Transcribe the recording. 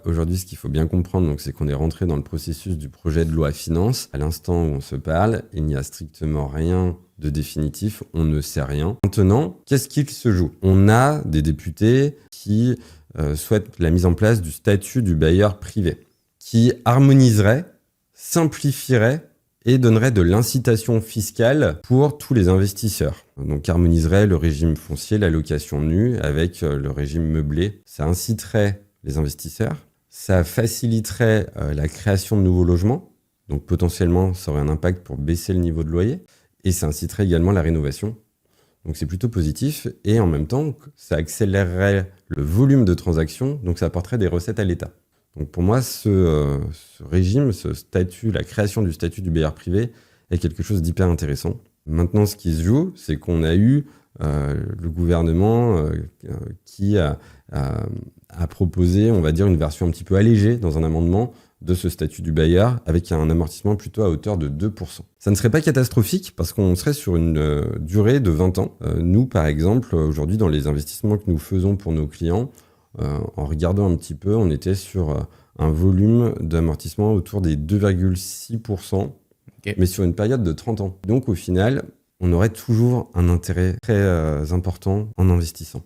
aujourd'hui, ce qu'il faut bien comprendre, donc, c'est qu'on est rentré dans le processus du projet de loi finance. À l'instant où on se parle, il n'y a strictement rien de définitif, on ne sait rien. Maintenant, qu'est-ce qu'il se joue? On a des députés qui souhaitent la mise en place du statut du bailleur privé, qui harmoniserait, simplifierait et donnerait de l'incitation fiscale pour tous les investisseurs. Donc harmoniserait le régime foncier, la location nue avec le régime meublé. Ça inciterait les investisseurs, ça faciliterait la création de nouveaux logements, donc potentiellement ça aurait un impact pour baisser le niveau de loyer, et ça inciterait également la rénovation. Donc c'est plutôt positif, et en même temps ça accélérerait le volume de transactions, donc ça apporterait des recettes à l'État. Donc pour moi, ce régime, ce statut, la création du statut du bailleur privé est quelque chose d'hyper intéressant. Maintenant, ce qui se joue, c'est qu'on a eu le gouvernement qui a proposé, on va dire, une version un petit peu allégée dans un amendement de ce statut du bailleur avec un amortissement plutôt à hauteur de 2%. Ça ne serait pas catastrophique parce qu'on serait sur une durée de 20 ans. Nous, par exemple, aujourd'hui, dans les investissements que nous faisons pour nos clients, en regardant un petit peu, on était sur un volume d'amortissement autour des 2,6%, mais sur une période de 30 ans. Donc au final, on aurait toujours un intérêt très important en investissant.